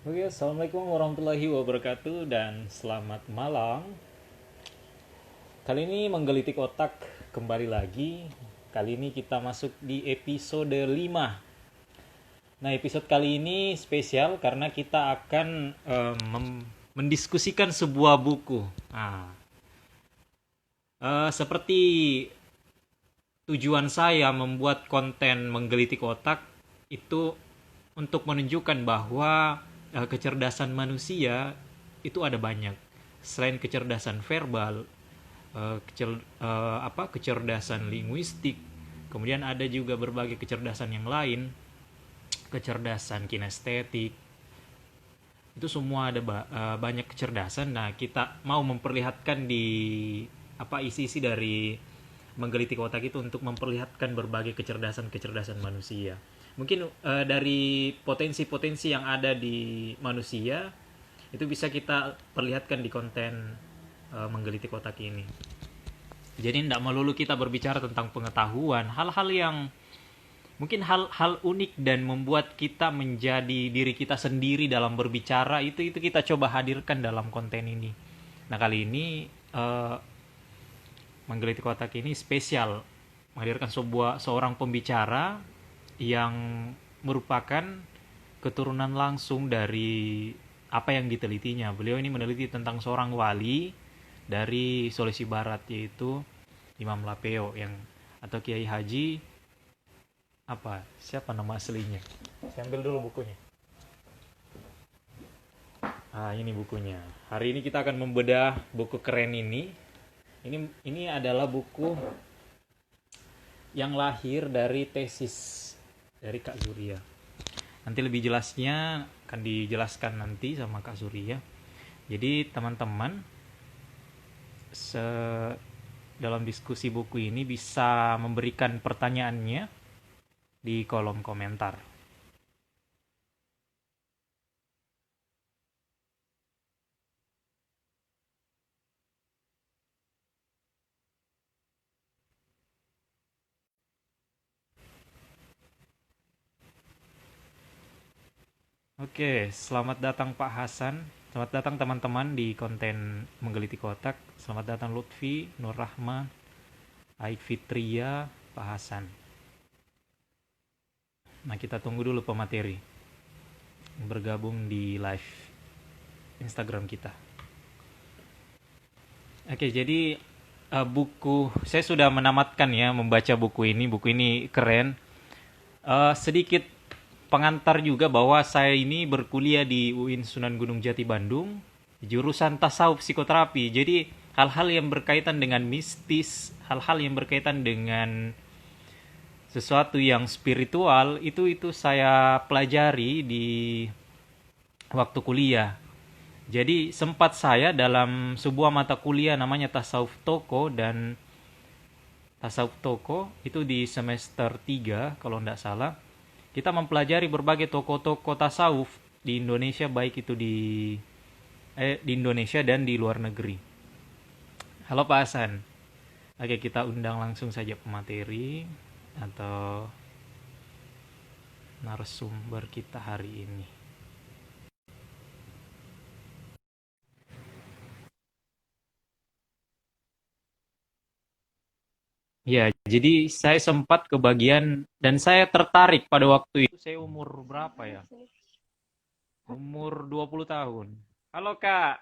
Oke, assalamualaikum warahmatullahi wabarakatuh dan selamat malam. Kali ini menggelitik otak kembali lagi. Kali ini kita masuk di episode 5. Nah, episode kali ini spesial karena kita akan mendiskusikan sebuah buku. Nah, seperti tujuan saya membuat konten menggelitik otak itu untuk menunjukkan bahwa kecerdasan manusia itu ada banyak. Selain kecerdasan verbal, kecerdasan linguistik, kemudian ada juga berbagai kecerdasan yang lain, kecerdasan kinestetik. Itu semua ada banyak kecerdasan. Nah, kita mau memperlihatkan di isi-isi dari menggelitik otak itu untuk memperlihatkan berbagai kecerdasan-kecerdasan manusia. Mungkin dari potensi-potensi yang ada di manusia itu bisa kita perlihatkan di konten menggelitik otak ini. Jadi tidak melulu kita berbicara tentang pengetahuan, hal-hal yang mungkin hal-hal unik dan membuat kita menjadi diri kita sendiri dalam berbicara itu kita coba hadirkan dalam konten ini. Nah, kali ini menggelitik otak ini spesial menghadirkan seorang pembicara yang merupakan keturunan langsung dari apa yang ditelitinya. Beliau ini meneliti tentang seorang wali dari Sulawesi Barat, yaitu Imam Lapeo yang atau Kiai Haji siapa nama aslinya? Saya ambil dulu bukunya. Ini bukunya. Hari ini kita akan membedah buku keren ini. Ini adalah buku yang lahir dari tesis dari Kak Zuria. Nanti lebih jelasnya akan dijelaskan nanti sama Kak Zuria. Jadi teman-teman dalam diskusi buku ini bisa memberikan pertanyaannya di kolom komentar. Oke, selamat datang Pak Hasan. Selamat datang teman-teman di konten Menggelitik Otak. Selamat datang Lutfi, Nur Rahma, Aik Fitria, Pak Hasan. Nah, kita tunggu dulu pemateri bergabung di live Instagram kita. Oke, jadi buku saya sudah menamatkan ya membaca buku ini. Buku ini keren. Sedikit pengantar juga bahwa saya ini berkuliah di UIN Sunan Gunung Jati Bandung, jurusan tasawuf psikoterapi. Jadi hal-hal yang berkaitan dengan mistis, hal-hal yang berkaitan dengan sesuatu yang spiritual itu saya pelajari di waktu kuliah. Jadi sempat saya dalam sebuah mata kuliah namanya Tasawuf Toko, dan Tasawuf Toko itu di semester 3 kalau tidak salah. Kita mempelajari berbagai tokoh-tokoh tasawuf di Indonesia, baik itu di Indonesia dan di luar negeri. Halo Pak Hasan. Oke, kita undang langsung saja pemateri atau narasumber kita hari ini. Ya, jadi saya sempat kebagian dan saya tertarik pada waktu itu. Saya umur berapa ya? Umur 20 tahun. Halo Kak.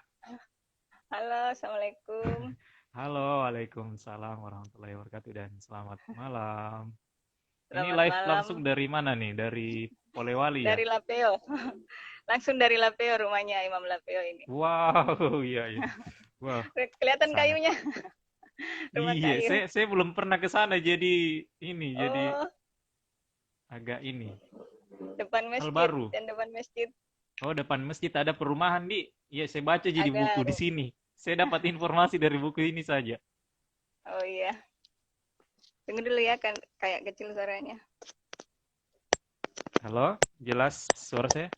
Halo, Assalamualaikum. Halo, Waalaikumsalam warahmatullahi wabarakatuh dan selamat malam. Ini Selamat live langsung malam dari mana nih? Dari Polewali ya? dari Lapeo. Langsung dari Lapeo rumahnya Imam Lapeo ini. Wow, iya iya. Wow, Kelihatan sangat. kayunya, rumah Iya, kayu. saya belum pernah ke sana jadi Oh, agak ini depan hal masjid baru. dan depan masjid Oh, depan masjid ada perumahan di. Iya, saya baca jadi buku ada. di sini. Saya dapat informasi dari buku ini saja. Oh iya, tunggu dulu ya, kan kayak kecil suaranya. Halo, jelas suara saya?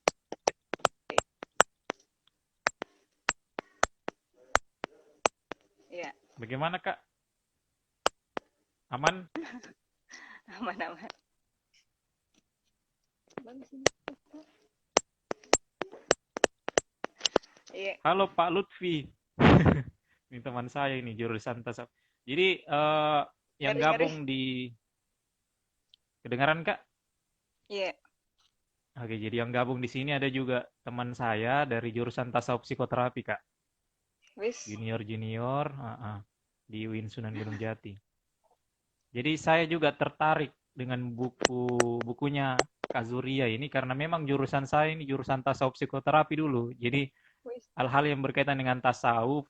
Iya, Bagaimana, Kak? Aman? aman-aman. Bagus ini. Iya, Halo Pak Lutfi. Ini teman saya ini jurusan tasawuf. Jadi yang ngeri-ngeri. gabung di kedengaran Kak? Iya, Oke, jadi yang gabung di sini ada juga teman saya dari jurusan tasawuf psikoterapi Kak. wis. Junior-junior di UIN Sunan Gunung Jati. Jadi saya juga tertarik dengan bukunya Kak Zuria ini karena memang jurusan saya ini jurusan tasawuf psikoterapi dulu. Jadi Wis. hal-hal yang berkaitan dengan tasawuf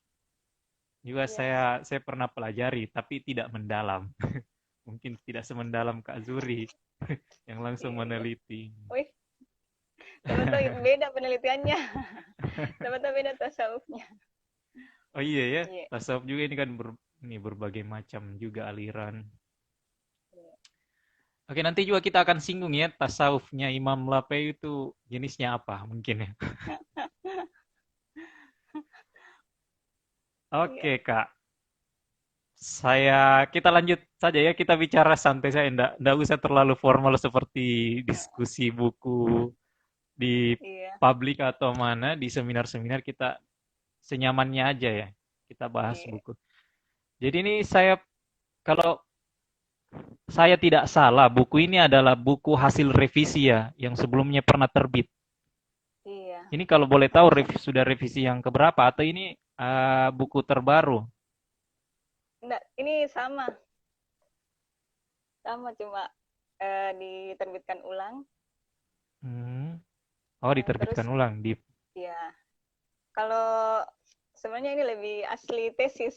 juga Iya. saya pernah pelajari tapi tidak mendalam. Mungkin tidak semendalam Kak Zuri yang langsung Iya, iya. meneliti. Wih, siapa tahu beda penelitiannya. Siapa tahu beda tasawufnya. Oh iya ya, Iya. tasawuf juga ini kan ini berbagai macam juga aliran. Iya. Oke, nanti juga kita akan singgung ya tasawufnya Imam Lapei itu jenisnya apa mungkin ya. Iya. Oke Kak, kita lanjut saja ya, kita bicara santai saja, ndak usah terlalu formal seperti diskusi buku di Iya. publik atau mana di seminar-seminar. Kita senyamannya aja ya, kita bahas Iya. buku. Jadi ini kalau saya tidak salah, buku ini adalah buku hasil revisi ya, yang sebelumnya pernah terbit. Iya. Ini kalau boleh tahu sudah revisi yang keberapa atau ini buku terbaru? Enggak, ini sama. Sama cuma diterbitkan ulang. Hmm. Oh, Terus diterbitkan ulang di. ya, kalau sebenarnya ini lebih asli tesis.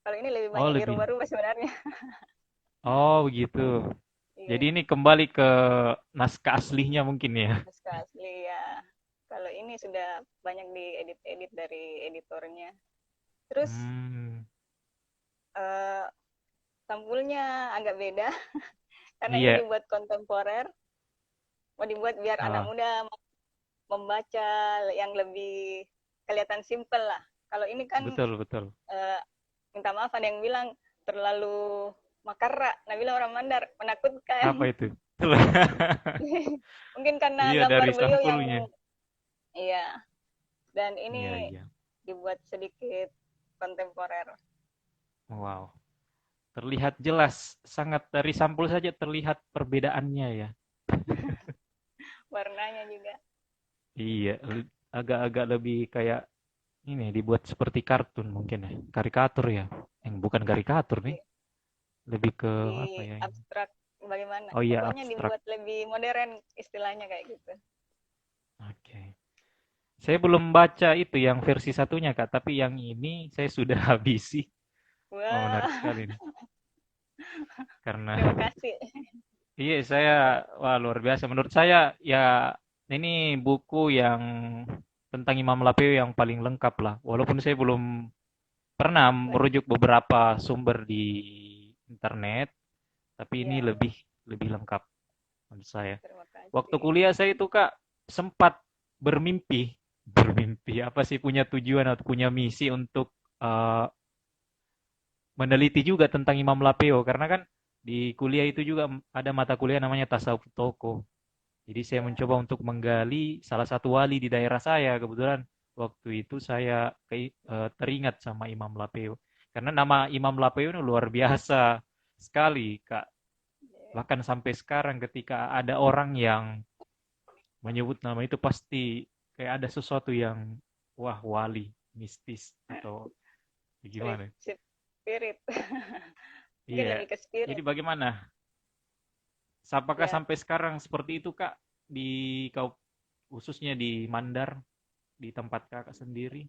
Kalau ini lebih Oh, banyak lebih. dirubah-rubah sebenarnya. Oh, begitu. Jadi Iya, ini kembali ke naskah aslinya mungkin ya. naskah asli ya. Kalau ini sudah banyak diedit-edit dari editornya. Terus Hmm. eh, sampulnya agak beda karena ini Iya. dibuat kontemporer. Mau dibuat biar anak Ah, muda membaca yang lebih kelihatan simpel lah. Kalau ini kan betul, betul. minta maaf ada yang bilang terlalu makara. Nah bilang orang Mandar Apa menakutkan. itu? Mungkin karena Iya, gambar dari beliau yang sampulnya. iya. Dan Iya, ini iya. dibuat sedikit kontemporer. Wow. Terlihat jelas, sangat dari sampul saja terlihat perbedaannya ya. Warnanya juga. Iya, agak-agak lebih kayak ini dibuat seperti kartun mungkin ya, karikatur ya, yang bukan karikatur nih, Iya. lebih ke apa Di ya ini? abstrak bagaimana. Oh iya Pokoknya abstrak. dibuat lebih modern istilahnya kayak gitu. Oke. Saya belum baca itu yang versi satunya Kak, tapi yang ini saya sudah habisi. Wah, menarik Wah, sekali nih. Karena terima kasih. iya saya wah luar biasa menurut saya ya ini buku yang tentang Imam Lapeu yang paling lengkap lah. Walaupun saya belum pernah merujuk beberapa sumber di internet, tapi ini Iya, lebih lebih lengkap menurut saya. terima Waktu kasih. kuliah saya itu Kak sempat bermimpi, bermimpi apa sih punya tujuan atau punya misi untuk eh, meneliti juga tentang Imam Lapeo karena kan di kuliah itu juga ada mata kuliah namanya tasawuf toko. Jadi saya Iya, mencoba untuk menggali salah satu wali di daerah saya. Kebetulan waktu itu saya teringat sama Imam Lapeo. Karena nama Imam Lapeo ini luar biasa sekali, Kak. iya. Bahkan sampai sekarang ketika ada orang yang menyebut nama itu pasti kayak ada sesuatu yang wah wali, mistis atau gimana. Spirit. Mungkin Iya. lebih ke Jadi spirit. bagaimana? Apakah Ya, sampai sekarang seperti itu, Kak? Di kau khususnya di Mandar, di tempat Kakak sendiri?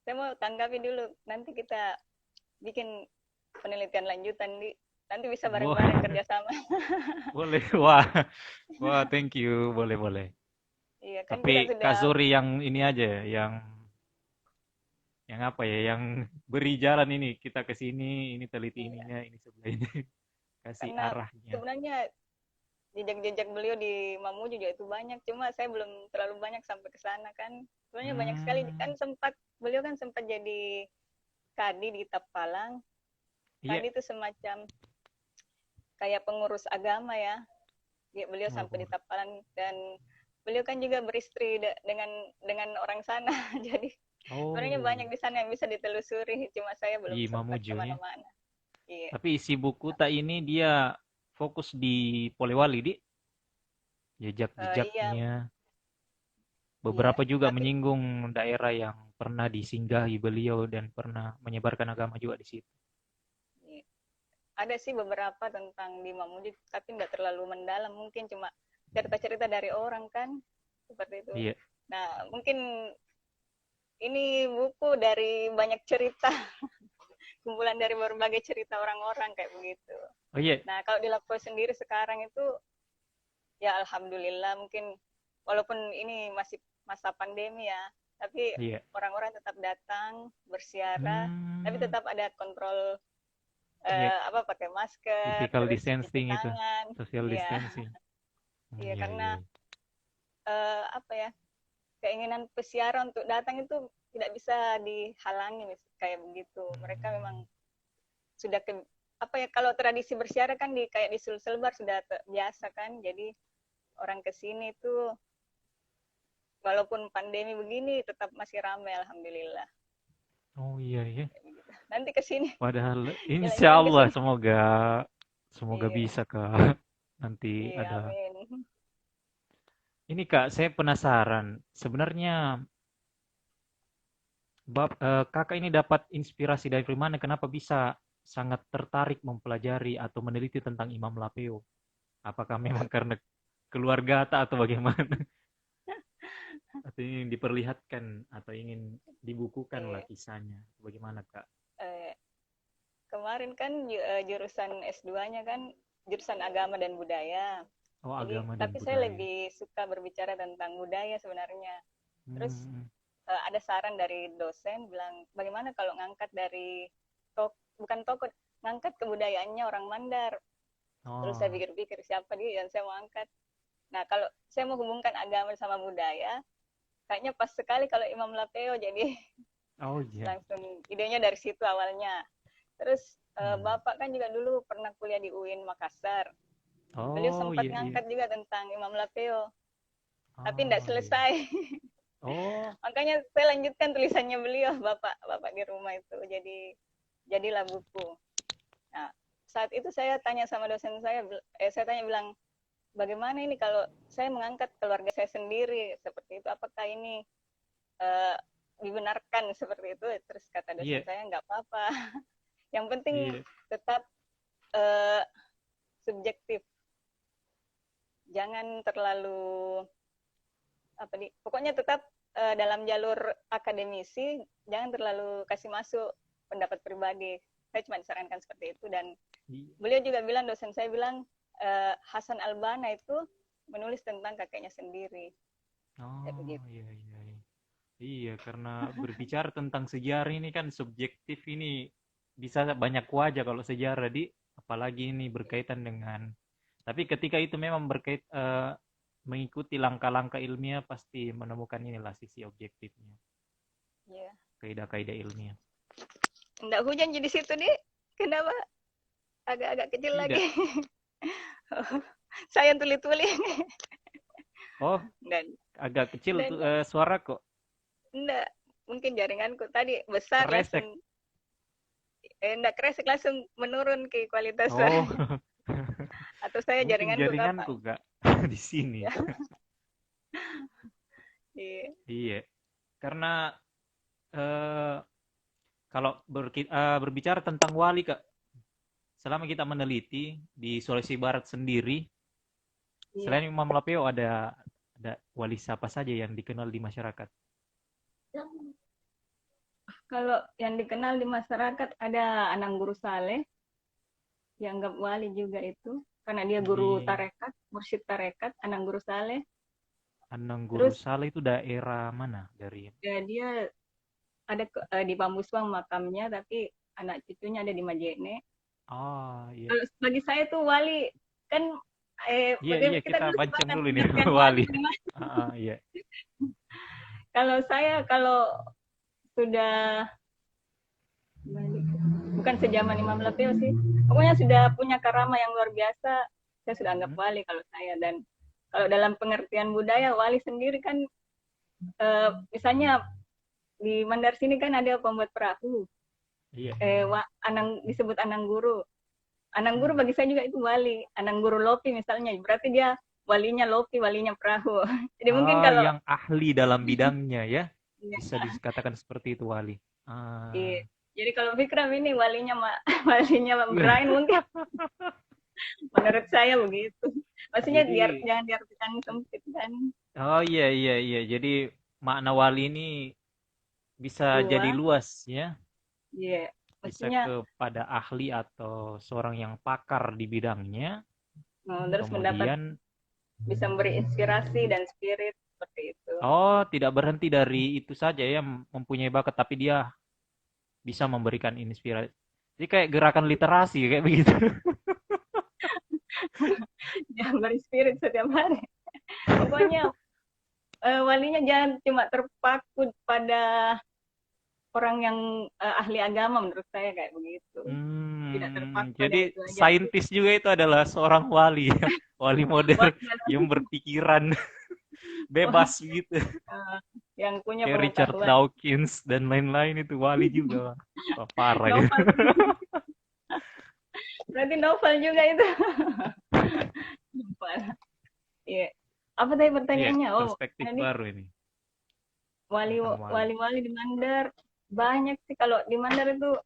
saya mau tanggapi dulu. Nanti kita bikin penelitian lanjutan di nanti bisa Wah, bareng-bareng kerjasama. boleh. Wah, wah, thank you. Boleh, boleh. Iya kan Tapi kita Kak sudah Zuri yang ini aja ya, yang apa ya, yang beri jalan ini kita ke sini, ini teliti iya, ininya, ini sebelah ini, kasih karena arahnya. sebenarnya jejak-jejak beliau di Mamuju juga itu banyak. Cuma saya belum terlalu banyak sampai ke sana kan. Sebenarnya banyak sekali Hmm, kan beliau kan sempat jadi kadi di Tapalang. iya. Kadi itu semacam kayak pengurus agama ya. Beliau Oh, sampai di Tapalang dan beliau kan juga beristri dengan orang sana. Jadi sebenarnya Oh, banyak di sana yang bisa ditelusuri, cuma saya belum di sempat Mamuju ya. kemana-mana. Iya. Tapi isi buku tak ini dia fokus di Polewali, di Iya, jejak-jejaknya. iya. Beberapa juga Tapi menyinggung daerah yang pernah disinggahi beliau dan pernah menyebarkan agama juga di situ. iya, ada sih beberapa tentang di Mamuju, tapi nggak terlalu mendalam. Mungkin cuma cerita-cerita dari orang kan, seperti itu. Iya. Nah, mungkin ini buku dari banyak cerita, kumpulan dari berbagai cerita orang-orang kayak begitu. Oh iya, Nah, kalau di Lampau sendiri sekarang itu, ya alhamdulillah mungkin walaupun ini masih masa pandemi ya, tapi iya. orang-orang tetap datang bersiara, tapi Hmm, tetap ada kontrol iya. apa pakai masker, Physical terus cuci distancing itu, tangan, social iya, distancing. Hmm, iya iya, iya. karena Iya. apa ya keinginan peziarah untuk datang itu tidak bisa dihalangi kayak begitu. Mereka memang Hmm, sudah apa ya kalau tradisi bersiara kan kayak di Sulselbar sudah biasa kan. Jadi orang ke sini itu walaupun pandemi begini tetap masih ramai alhamdulillah. oh iya, iya. Nanti ke sini Padahal insya jalan-jalan ke Allah sini. semoga Iya, bisa Kak. Nanti iya ada. amin. Ini Kak, saya penasaran. Sebenarnya Kakak ini dapat inspirasi dari mana? Kenapa bisa sangat tertarik mempelajari atau meneliti tentang Imam Lapeo? Apakah memang karena keluarga atau bagaimana? Atau ingin diperlihatkan atau ingin dibukukan lah Iya. kisahnya? Bagaimana Kak? Eh, kemarin kan jurusan S2-nya kan jurusan agama dan budaya. Oh, Jadi, agama dan tapi saya budaya. lebih suka berbicara tentang budaya sebenarnya. Terus Hmm. ada saran dari dosen bilang, bagaimana kalau ngangkat dari bukan toko, ngangkat kebudayaannya orang Mandar. Terus saya Oh, pikir-pikir siapa dia yang saya mau angkat. Nah, kalau saya mau hubungkan agama sama budaya, kayaknya pas sekali kalau Imam Lapeo, jadi oh iya. langsung idenya dari situ awalnya. Terus Hmm. Bapak kan juga dulu pernah kuliah di UIN Makassar. Beliau Oh sempat iya iya. ngangkat juga tentang Imam Lapeo, tapi tidak Oh iya. selesai. Oh, Makanya saya lanjutkan tulisannya beliau, bapak di rumah itu. Jadilah buku. Nah, saat itu saya tanya sama dosen saya tanya bilang, bagaimana ini kalau saya mengangkat keluarga saya sendiri seperti itu, apakah ini uh, dibenarkan seperti itu? Terus kata dosen iya saya nggak apa-apa. Yang penting iya. tetap uh, subjektif, jangan terlalu apa di, pokoknya tetap dalam jalur akademisi, jangan terlalu kasih masuk pendapat pribadi. Saya cuma disarankan seperti itu dan Iya. beliau juga bilang, dosen saya bilang, Hasan Albana itu menulis tentang kakeknya sendiri. Kayak Oh begitu. iya iya iya. Iya, karena berbicara tentang sejarah ini kan subjektif ini bisa banyak wajah kalau sejarah di apalagi ini berkaitan dengan tapi ketika itu memang mengikuti langkah-langkah ilmiah pasti menemukan inilah sisi objektifnya, Ya. kaidah-kaidah ilmiah. Nggak hujan jadi situ nih. Kenapa? Agak-agak kecil Tidak. lagi. Saya tuli-tuli. Oh, Dan agak kecil tuh dan suara kok. enggak. Mungkin jaringanku tadi besar Keresek. langsung enggak kresek langsung menurun ke kualitas suara. Oh, Atau saya mungkin jaringanku jaringanku kapan? Kak di sini. Ya. Iya. Iya, karena eh, kalau berbicara tentang wali Kak, selama kita meneliti di Sulawesi Barat sendiri, Iya. selain Imam Lapeo ada wali siapa saja yang dikenal di masyarakat? Kalau yang dikenal di masyarakat ada Anang Guru Saleh, dianggap wali juga itu karena dia guru Di tarekat, mursyid tarekat, Anang Guru Saleh. Anang Guru Terus Saleh itu daerah mana dari? dia ada di Bambuswang makamnya, tapi anak cucunya ada di Majene. Oh iya, Kalau bagi saya tuh wali kan iya iya bagaimana kita kita dulu bancang sepakat dulu nih pengertian wali wali. gimana? Iya. Kalau saya kalau sudah bukan sejaman Imam Lapeo sih, pokoknya sudah punya karama yang luar biasa, saya sudah anggap Hmm. wali kalau saya. Dan Kalau dalam pengertian budaya, wali sendiri kan, misalnya di Mandar sini kan ada pembuat perahu, Iya. disebut Anang Guru. Anang Guru Hmm. bagi saya juga itu wali. Anang Guru Lopi misalnya, berarti dia walinya Lopi, walinya perahu. Jadi mungkin Ah, kalau yang ahli dalam bidangnya ya. Bisa ya, dikatakan seperti itu wali. Ah. iya. Jadi kalau Vikram ini walinya walinya Brian mungkin menurut saya begitu. Maksudnya Jadi, jangan diartikan sempit kan. oh iya iya iya. Jadi makna wali ini bisa jadi Luas, luas ya. iya. Bisa Maksudnya kepada ahli atau seorang yang pakar di bidangnya. terus mendapat, Kemudian, bisa memberi inspirasi dan spirit seperti itu. oh tidak berhenti dari itu saja ya mempunyai bakat, tapi dia bisa memberikan inspirasi. Jadi kayak gerakan literasi kayak begitu. Jangan beri spirit setiap hari. Pokoknya walinya jangan cuma terpaku pada orang yang ahli agama, menurut saya kayak begitu. Tidak terpaku pada Jadi itu aja. saintis juga itu adalah seorang wali ya. Wali modern Wali yang berpikiran bebas gitu. yang punya Kayak Richard pengetahuan. Dawkins dan lain-lain itu wali juga. Wah, parah ya. Novel, berarti novel juga itu. Novel. Iya. Apa tadi Iya, pertanyaannya? Oh, perspektif tadi baru ini wali tentang wali. wali di Mandar banyak sih. Kalau di Mandar itu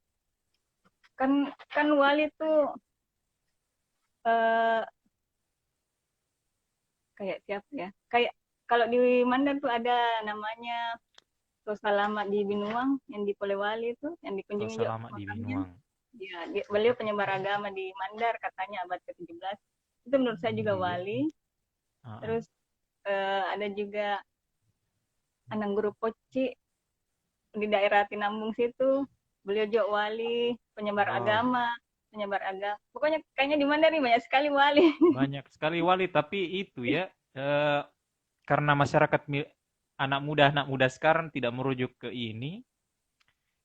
kan kan wali itu eh, kayak siapa ya? Kayak kalau di Mandar tuh ada namanya Tosa Lama di Binuang yang di Polewali itu, yang Oh, dikunjungi juga selama di makamnya. Binuang. Ya, beliau penyebar agama di Mandar katanya abad ke-17. Itu menurut saya juga Iya. wali. Heeh. Terus ada juga Anang Guru Poci di daerah Tinambung situ. Beliau juga wali, penyebar Oh, agama, penyebar agama. Pokoknya kayaknya di Mandar nih banyak sekali wali. banyak sekali wali, tapi itu ya eh, karena masyarakat anak muda sekarang tidak merujuk ke ini,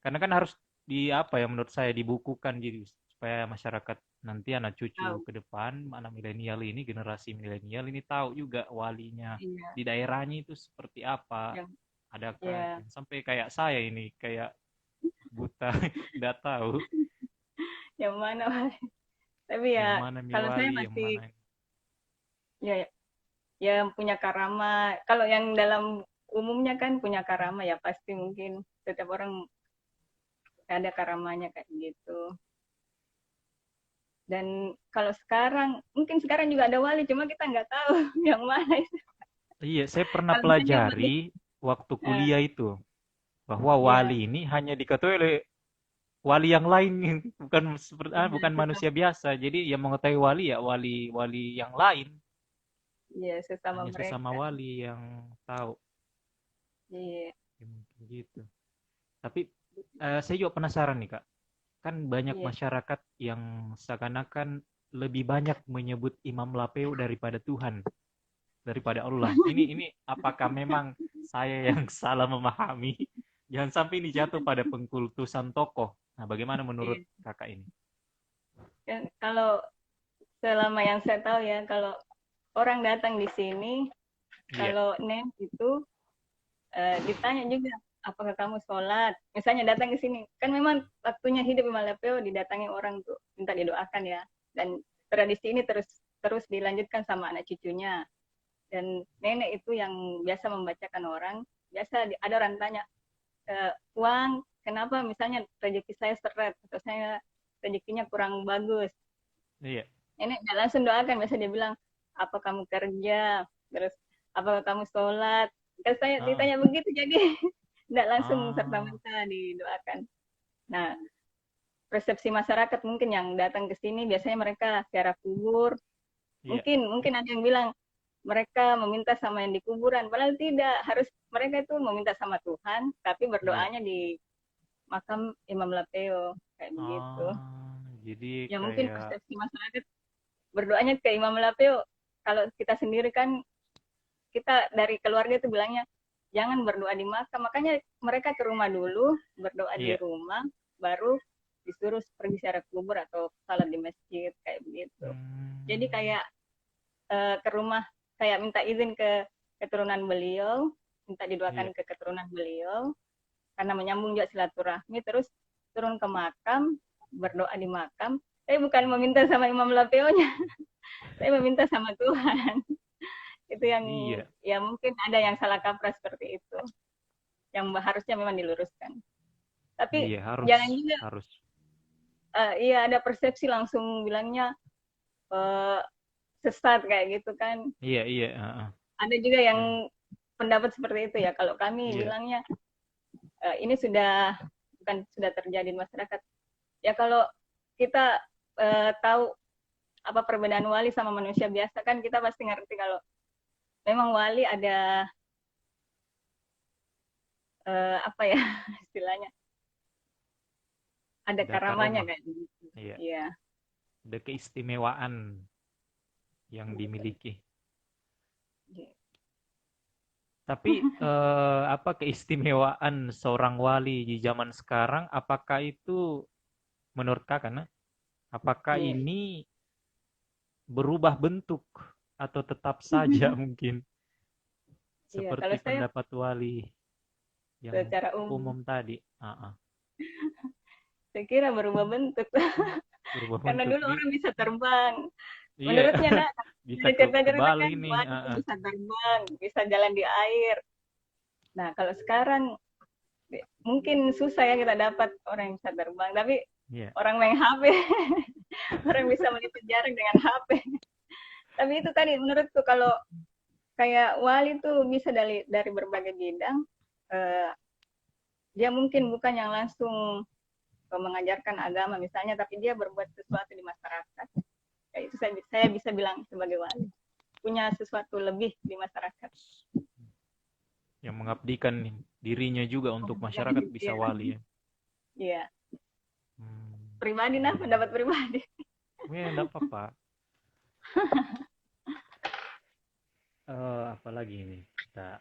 karena kan harus di apa ya menurut saya dibukukan gitu supaya masyarakat nanti anak cucu Tahu. ke depan, anak milenial ini, generasi milenial ini tahu juga walinya Iya, di daerahnya itu seperti apa. yang Adakah ya, sampai kayak saya ini kayak buta nggak tahu yang mana wali. Tapi yang ya mana mi kalau saya wali, yang masih mana. ya yang punya karama. Kalau yang dalam umumnya kan punya karama ya pasti mungkin setiap orang ada karamanya kayak gitu. Dan kalau sekarang, mungkin sekarang juga ada wali, cuma kita nggak tahu yang mana itu. Iya, saya pernah Kalau misalnya pelajari waktu eh, kuliah itu bahwa ya, wali ini hanya diketahui oleh wali yang lain, bukan seperti ya, bukan manusia biasa. Jadi yang mengetahui wali ya wali-wali yang lain, ya, sesama hanya sesama mereka. wali yang tahu. Iya, Ya, mungkin gitu. Tapi saya juga penasaran nih Kak. Kan banyak iya. masyarakat yang seakan-akan lebih banyak menyebut Imam Lapeu daripada Tuhan, daripada Allah. Ini apakah memang saya yang salah memahami? Jangan sampai ini jatuh pada pengkultusan tokoh. Nah, bagaimana menurut Iya. Kakak ini? Kan kalau selama yang saya tahu ya, kalau orang datang di sini, Iya, kalau nem itu ditanya juga, apakah kamu sholat? Misalnya datang ke sini, kan memang waktunya hidup Imam Lepeo didatangi orang tuh minta didoakan ya. Dan tradisi ini terus terus dilanjutkan sama anak cucunya. Dan nenek itu yang biasa membacakan orang. Biasa ada orang tanya, Uang, kenapa misalnya rezeki saya seret atau saya rezekinya kurang bagus? iya. Nenek nggak langsung doakan, biasa dia bilang, apa kamu kerja? Terus apa kamu sholat? Kalau saya Ah, ditanya begitu, jadi nggak langsung ah, serta-merta didoakan. Nah, persepsi masyarakat mungkin yang datang ke sini biasanya mereka ziarah kubur. iya. Mungkin ada yang bilang mereka meminta sama yang di kuburan. Padahal tidak, harus mereka itu meminta sama Tuhan, tapi Iya. berdoanya di makam Imam Lapeo kayak begitu. Jadi Ya mungkin kayak persepsi masyarakat berdoanya ke Imam Lapeo. Kalau kita sendiri kan kita dari keluarga itu bilangnya jangan berdoa di makam. Makanya mereka ke rumah dulu, berdoa di iya. rumah, baru disuruh pergi ziarah kubur atau salat di masjid kayak begitu. Jadi Hmm, kayak ke rumah saya minta izin ke keturunan beliau, minta Iya. didoakan ke keturunan beliau, karena menyambung juga silaturahmi, terus turun ke makam, berdoa di makam. Saya bukan meminta sama Imam Lapeo-nya, saya meminta sama Tuhan. Itu yang Iya. ya mungkin ada yang salah kaprah seperti itu, yang harusnya memang diluruskan. Tapi Iya, harus jangan juga, harus. iya ada persepsi langsung bilangnya uh, sesat kayak gitu kan. Iya, iya, heeh. Ada juga yang Dan pendapat seperti itu ya. Kalau kami iya, bilangnya ini sudah bukan sudah terjadi di masyarakat. Ya kalau kita tahu apa perbedaan wali sama manusia biasa kan kita pasti ngerti kalau memang wali ada apa ya istilahnya ada ada karamanya karomah. kayak gitu. Iya, Iya. ada keistimewaan yang dimiliki. Tapi apa keistimewaan seorang wali di zaman sekarang? Apakah itu menurut kakak, nah? Apakah Iya. ini berubah bentuk atau tetap saja mungkin Iya, kalau seperti saya pendapat wali yang secara umum umum tadi? Ah, ah. saya kira berubah bentuk Berubah karena bentuk dulu orang bisa terbang. iya, Menurutnya nak bisa ada ke cerita-cerita Bali kan nih. wali Ah, itu ah. bisa terbang, bisa jalan di air. Nah, kalau sekarang mungkin susah ya kita dapat orang yang bisa terbang, tapi Iya, orang main HP, orang bisa meliput jarak dengan HP. Tapi itu tadi menurutku kalau kayak wali tuh bisa dari berbagai bidang. Eh, dia mungkin bukan yang langsung mengajarkan agama misalnya, tapi dia berbuat sesuatu di masyarakat. Kayak itu saya bisa bilang sebagai wali punya sesuatu lebih di masyarakat. yang mengabdikan dirinya juga untuk masyarakat bisa Iya, wali ya. iya. Hmm. Pribadi nah Iya, iya. pendapat pribadi. Ya, enggak apa-apa. Apalagi ini kita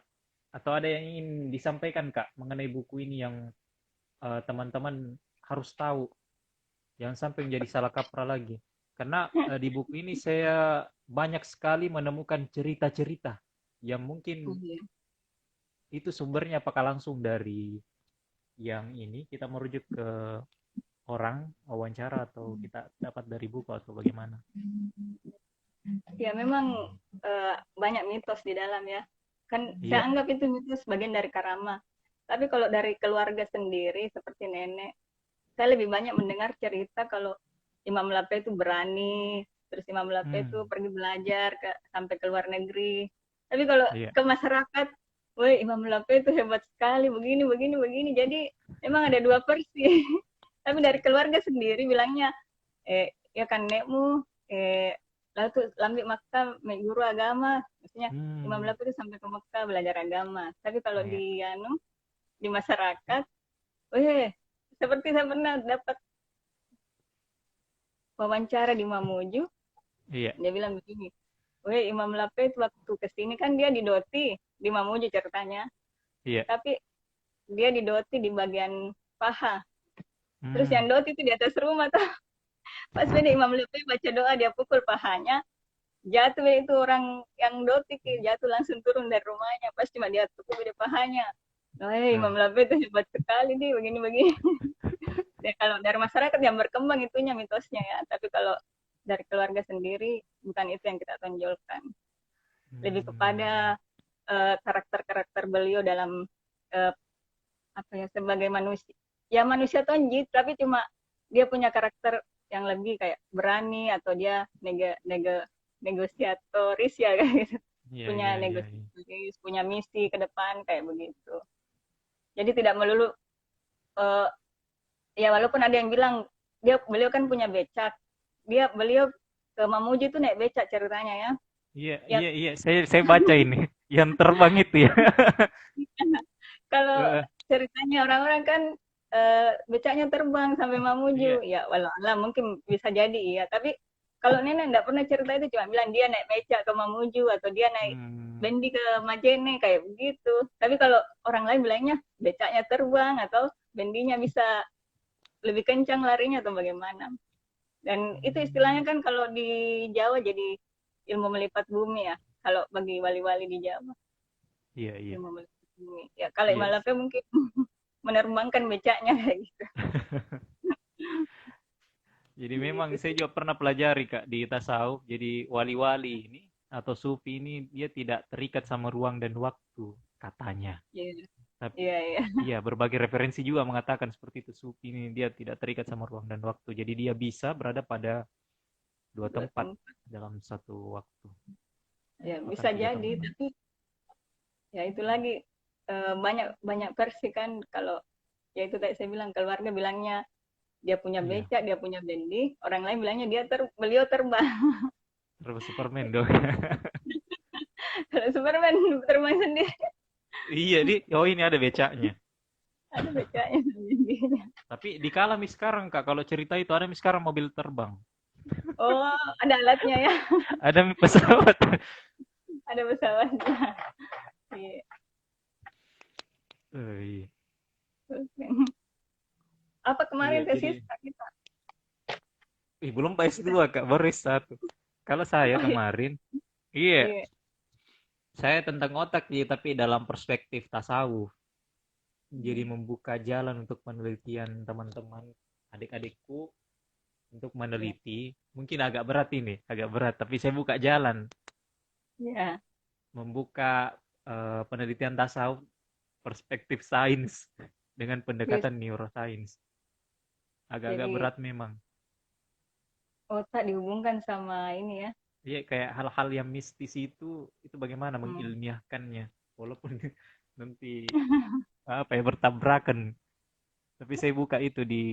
atau ada yang ingin disampaikan Kak mengenai buku ini yang teman-teman harus tahu, jangan sampai menjadi salah kaprah lagi. Karena di buku ini saya banyak sekali menemukan cerita-cerita yang mungkin Iya. itu sumbernya apakah langsung dari yang ini kita merujuk ke orang wawancara atau kita dapat dari buku atau bagaimana. Ya memang banyak mitos di dalam ya. Kan saya Iya. anggap itu mitos bagian dari karama. Tapi kalau dari keluarga sendiri seperti nenek, saya lebih banyak mendengar cerita kalau Imam Lape itu berani, terus Imam Lape itu Hmm. pergi belajar sampai ke luar negeri. Tapi kalau Iya. ke masyarakat, woi Imam Lape itu hebat sekali, begini, begini, begini. Jadi memang ada dua versi. Tapi dari keluarga sendiri bilangnya, ya kan nekmu, lalu tuh lambi Makkah guru agama, maksudnya Imam Hmm. Lape itu sampai ke Makkah belajar agama. Tapi kalau Iya. di di masyarakat, weh seperti saya pernah dapat wawancara di Mamuju, Iya. dia bilang begini, weh Imam Lapid waktu kesini kan dia di Doti, di Mamuju ceritanya, Iya. tapi dia di Doti di bagian paha, terus yang Hmm. Doti itu di atas rumah tuh, pas beda Imam Lapid baca doa dia pukul pahanya, jatuh itu orang yang Doti jatuh langsung turun dari rumahnya, pas cuma dia pukul di pahanya, weh Nah, Imam Lapid itu hebat sekali nih begini-begini. Dan kalau dari masyarakat yang berkembang itunya mitosnya ya, tapi kalau dari keluarga sendiri bukan itu yang kita tonjolkan. Lebih hmm. kepada karakter-karakter beliau dalam uh, apa ya sebagai manusia. Ya manusia tonjit, tapi cuma dia punya karakter yang lebih kayak berani atau dia negosiatoris ya kayak gitu. Iya, Punya iya, iya, iya. negosiatoris, punya misi ke depan kayak begitu. Jadi tidak melulu uh, ya walaupun ada yang bilang beliau kan punya becak, beliau ke Mamuju tuh naik becak ceritanya ya. Iya, Ya iya, iya. Saya baca ini yang terbang itu ya. kalau Heeh. ceritanya orang-orang kan becaknya terbang sampai Iya. Mamuju, ya walau alam mungkin bisa jadi iya. Tapi kalau nenek nggak pernah cerita itu cuma bilang dia naik becak ke Mamuju atau dia naik Hmm. bendi ke Majene kayak begitu. Tapi kalau orang lain bilangnya becaknya terbang atau bendinya bisa lebih kencang larinya atau bagaimana. Dan itu istilahnya Hmm. kan kalau di Jawa jadi ilmu melipat bumi ya. kalau bagi wali-wali di Jawa Iya, iya. yang memiliki ini. Ya kalau Iya. Imam Lape mungkin menerbangkan becaknya kayak gitu. Jadi memang Gitu saya sih. juga pernah pelajari Kak di tasawuf. Jadi wali-wali ini atau sufi ini dia tidak terikat sama ruang dan waktu katanya. Iya, Tapi iya, iya. iya berbagai referensi juga mengatakan seperti itu. Sufi ini dia tidak terikat sama ruang dan waktu. Jadi dia bisa berada pada dua Dua tempat tempat. dalam satu waktu. Ya Bahkan bisa tiga jadi, tempat. tapi ya itu lagi banyak banyak versi kan kalau ya itu tadi saya bilang keluarga bilangnya dia punya Iya. becak, dia punya bendi, orang lain bilangnya beliau terbang. Terus Superman dong. Kalau Superman terbang sendiri Iya di. Oh ini ada becaknya. ada becaknya sendiri. Tapi di Kalami sekarang Kak kalau cerita itu ada sekarang mobil terbang. Oh, ada alatnya ya, Ada pesawat. ada pesawatnya. Iya. Oh, iya. Apa Iya kemarin tesis jadi. kita? Belum Pak Kita S2 Kak, baru S1. Kalau saya oh iya, kemarin, iya, iya. saya tentang otak ya, tapi dalam perspektif tasawuf. Jadi Hmm, membuka jalan untuk penelitian teman-teman, adik-adikku untuk iya. meneliti. Mungkin agak berat ini, agak berat, tapi saya buka jalan, Iya. membuka penelitian tasawuf perspektif sains dengan Yes. pendekatan neuroscience. Agak-agak Jadi berat memang. otak dihubungkan sama ini ya. Iya, kayak hal-hal yang mistis itu bagaimana Hmm. mengilmiahkannya. Walaupun nanti apa ya bertabrakan. Tapi saya buka itu di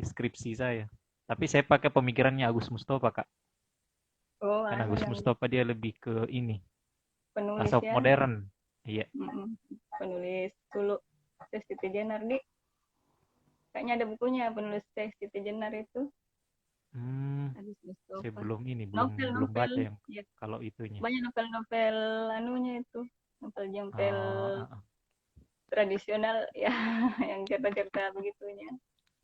skripsi saya. Tapi saya pakai pemikirannya Agus Mustafa, Kak. Oh, Kan anu Agus yang Mustafa dia lebih ke ini, penulis tasawuf ya. modern. Iya. Mm-mm. Penulis dulu tes Titi Jenar di kayaknya ada bukunya penulis tes Titi Jenar itu Hmm, Agus saya Mustafa. belum ini, belum Novel-novel baca yang ya kalau itunya. banyak novel-novel anunya itu novel jempel Ah, ah, ah. tradisional ya yang cerita-cerita begitunya.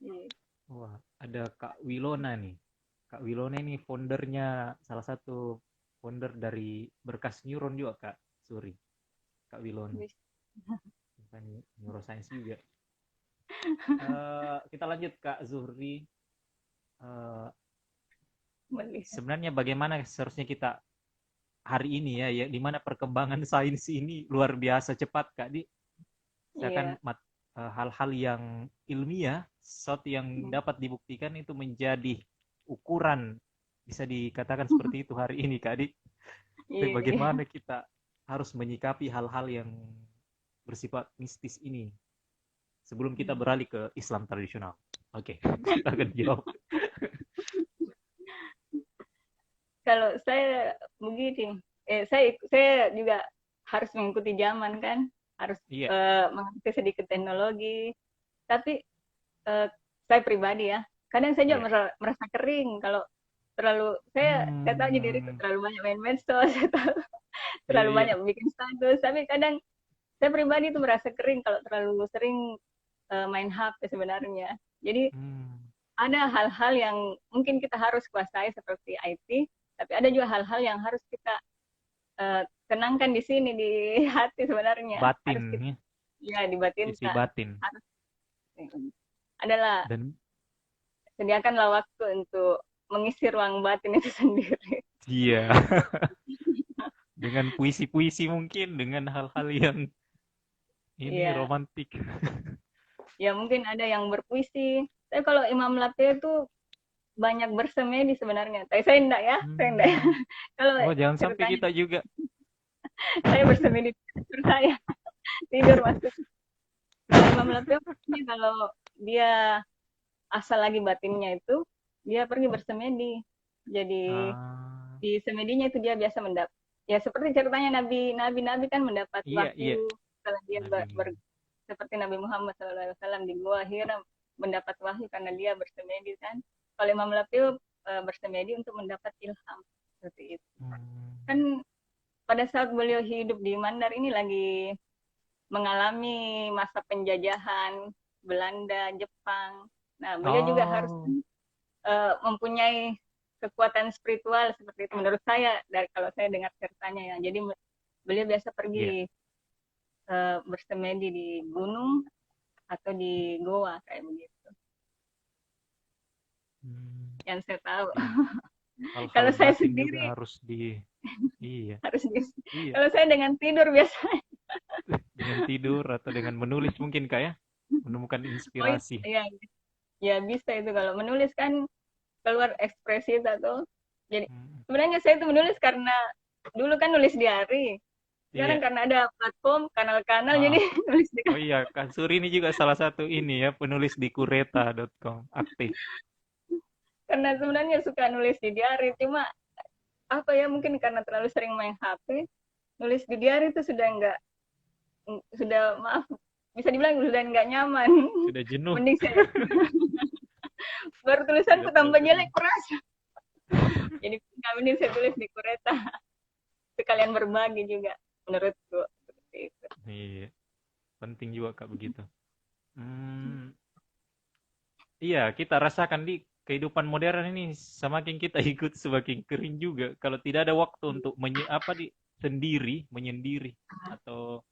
Iya. Wah, ada Kak Wilona nih. Kak Wilona ini foundernya salah satu founder dari Berkas Neuron juga, Kak. Sorry, Kak Wilona. Wis, Bukan neuroscience juga. Kita lanjut Kak Zuhri. Eh, melihat. sebenarnya bagaimana seharusnya kita hari ini ya, ya di mana perkembangan sains ini luar biasa cepat Kak Di. Saya kan Iya. hal-hal yang ilmiah, sesuatu yang Hmm. dapat dibuktikan itu menjadi ukuran bisa dikatakan seperti itu hari ini Kak Di. Tapi Iya, iya. bagaimana kita harus menyikapi hal-hal yang bersifat mistis ini sebelum kita Hmm. beralih ke Islam tradisional. Oke, silakan jawab. Kalau saya begini, saya juga harus mengikuti zaman kan, harus Iya. mengerti sedikit teknologi. Tapi eh, saya pribadi ya, kadang saya juga Iya. merasa kering kalau terlalu saya tahu aja diriku Hmm, terlalu banyak main medsos, saya tahu iya terlalu iya. banyak bikin status. Tapi kadang saya pribadi itu merasa kering kalau terlalu sering main HP sebenarnya. Jadi Hmm, ada hal-hal yang mungkin kita harus kuasai seperti IT, tapi ada juga hal-hal yang harus kita kenangkan di sini di hati sebenarnya. batin Harus kita ya, ya sisi dibatinkan. batin Harus adalah dan sediakanlah waktu untuk mengisi ruang batin itu sendiri. iya dengan puisi-puisi mungkin dengan hal-hal yang ini Iya, romantik. ya mungkin ada yang berpuisi. Tapi kalau Imam Latte itu banyak bersemedi sebenarnya. Tapi saya enggak ya, saya enggak. Hmm. Kalau Oh, jangan sampai ceritanya kita juga. saya bersemedi tidur saya tidur masuk. Kalau Imam Latte kalau dia asal lagi batinnya itu dia pergi bersemedi. Jadi Ah, di semedinya itu dia biasa mendapat ya seperti ceritanya nabi kan mendapat iya iya. wahyu setelah dia Nabi seperti Nabi Muhammad SAW di gua Hira mendapat wahyu karena dia bersemedi kan. Kalau Imam Lapiu bersemedi untuk mendapat ilham seperti itu. hmm. Kan pada saat beliau hidup di Mandar ini lagi mengalami masa penjajahan Belanda, Jepang. Nah, beliau juga harus Oh, mempunyai kekuatan spiritual seperti itu menurut saya, dari kalau saya dengar ceritanya ya. Jadi beliau biasa Iya. pergi bersemedi di gunung atau di goa kayak begitu. Hmm, Yang saya tahu. iya. Hal-hal Kalau saya batin juga sendiri harus iya, harus iya. kalau saya dengan tidur biasa. Dengan tidur atau dengan menulis mungkin Kak ya, menemukan Oh inspirasi. iya, ya bisa itu kalau menulis kan keluar ekspresi atau jadi Hmm, sebenarnya saya itu menulis karena dulu kan nulis diary. Sekarang iya. karena ada platform, kanal-kanal jadi Ah, nulis di oh iya, Kak Suri ini juga salah satu ini ya, penulis di kureta.com, aktif. karena sebenarnya suka nulis di diary cuma apa ya mungkin karena terlalu sering main HP, nulis di diary itu sudah enggak sudah maaf bisa dibilang sudah enggak nyaman. Sudah jenuh, Mending saya baru tulisanku sudah terlalu tambah jelek sering. keras. Jadi nggak mending saya tulis di Kureta sekalian berbagi juga menurutku seperti itu. Iya, penting juga Kak begitu. Hmm, iya, kita rasakan di kehidupan modern ini semakin kita ikut semakin kering juga. Kalau tidak ada waktu untuk apa di sendiri, menyendiri atau